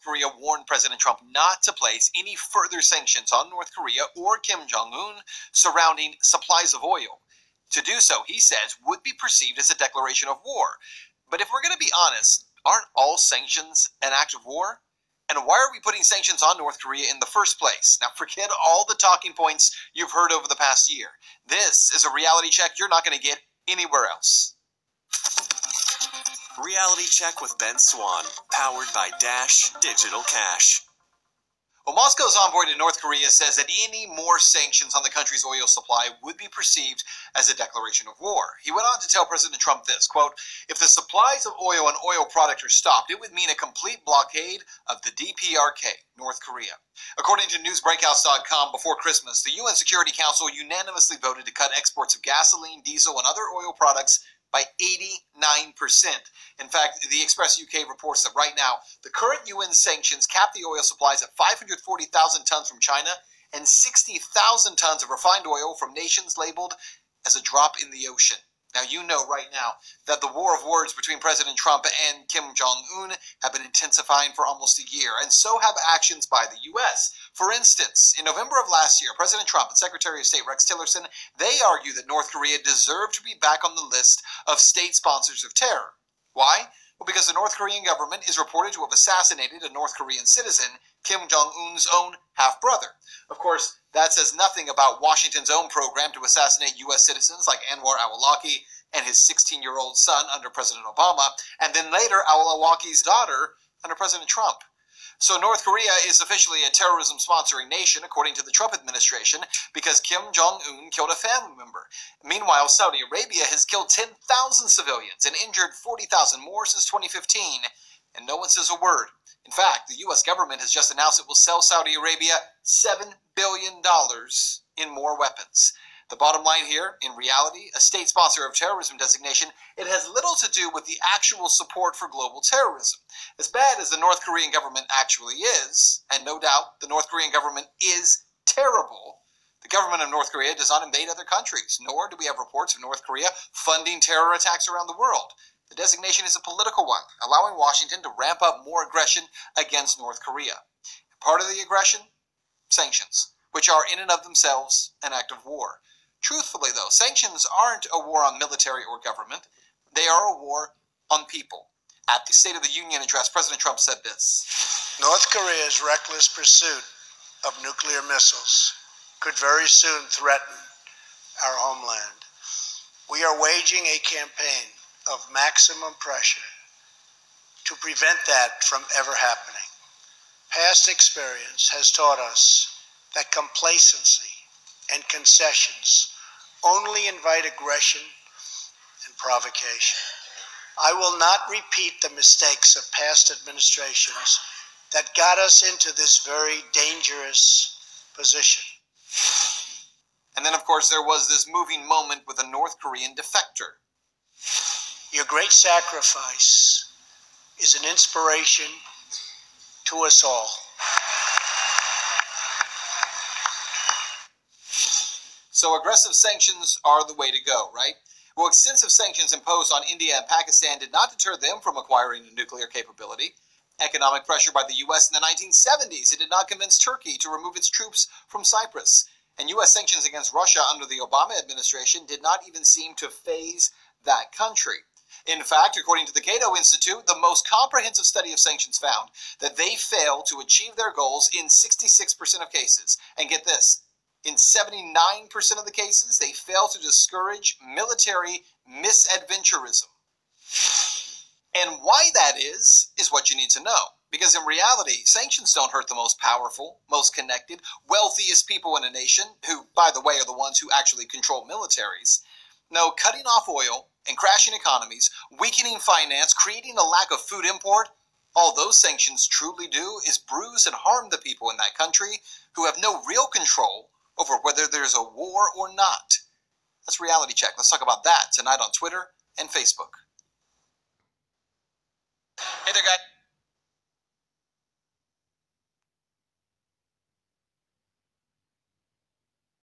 Korea warned President Trump not to place any further sanctions on North Korea or Kim Jong-un surrounding supplies of oil. To do so, he says, would be perceived as a declaration of war. But if we're going to be honest, aren't all sanctions an act of war? And why are we putting sanctions on North Korea in the first place? Now, forget all the talking points you've heard over the past year. This is a reality check you're not going to get anywhere else. Reality Check with Ben Swann, powered by Dash Digital Cash. Well, Moscow's envoy to North Korea says that any more sanctions on the country's oil supply would be perceived as a declaration of war. He went on to tell President Trump this, quote, "If the supplies of oil and oil product are stopped, it would mean a complete blockade of the DPRK, North Korea." According to newsbreakouts.com, before Christmas, the UN Security Council unanimously voted to cut exports of gasoline, diesel, and other oil products by 89%. In fact, the Express UK reports that right now, the current UN sanctions cap the oil supplies at 540,000 tons from China and 60,000 tons of refined oil from nations labeled as a drop in the ocean. Now, you know right now that the war of words between President Trump and Kim Jong-un have been intensifying for almost a year, and so have actions by the U.S. For instance, in November of last year, President Trump and Secretary of State Rex Tillerson, they argued that North Korea deserved to be back on the list of state sponsors of terror. Why? Well, because the North Korean government is reported to have assassinated a North Korean citizen, Kim Jong-un's own half-brother. Of course, that says nothing about Washington's own program to assassinate U.S. citizens like Anwar al-Awlaki and his 16-year-old son under President Obama, and then later al-Awlaki's daughter under President Trump. So North Korea is officially a terrorism-sponsoring nation, according to the Trump administration, because Kim Jong-un killed a family member. Meanwhile, Saudi Arabia has killed 10,000 civilians and injured 40,000 more since 2015, and no one says a word. In fact, the U.S. government has just announced it will sell Saudi Arabia $7 billion in more weapons. The bottom line here, in reality, a state sponsor of terrorism designation, it has little to do with the actual support for global terrorism. As bad as the North Korean government actually is, and no doubt the North Korean government is terrible, the government of North Korea does not invade other countries, nor do we have reports of North Korea funding terror attacks around the world. The designation is a political one, allowing Washington to ramp up more aggression against North Korea. Part of the aggression? Sanctions, which are in and of themselves an act of war. Truthfully, though, sanctions aren't a war on military or government. They are a war on people. At the State of the Union address, President Trump said this: "North Korea's reckless pursuit of nuclear missiles could very soon threaten our homeland. We are waging a campaign of maximum pressure to prevent that from ever happening. Past experience has taught us that complacency and concessions only invite aggression and provocation. I will not repeat the mistakes of past administrations that got us into this very dangerous position." And then, of course, there was this moving moment with a North Korean defector. "Your great sacrifice is an inspiration to us all." So aggressive sanctions are the way to go, right? Well, extensive sanctions imposed on India and Pakistan did not deter them from acquiring a nuclear capability. Economic pressure by the U.S. in the 1970s, it did not convince Turkey to remove its troops from Cyprus. And U.S. sanctions against Russia under the Obama administration did not even seem to faze that country. In fact, according to the Cato Institute, the most comprehensive study of sanctions found that they fail to achieve their goals in 66% of cases. And get this, in 79% of the cases, they fail to discourage military misadventurism. And why that is what you need to know. Because in reality, sanctions don't hurt the most powerful, most connected, wealthiest people in a nation, who, by the way, are the ones who actually control militaries. No, cutting off oil and crashing economies, weakening finance, creating a lack of food import, all those sanctions truly do is bruise and harm the people in that country who have no real control over whether there's a war or not. That's Reality Check. Let's talk about that tonight on Twitter and Facebook. Hey there, guys.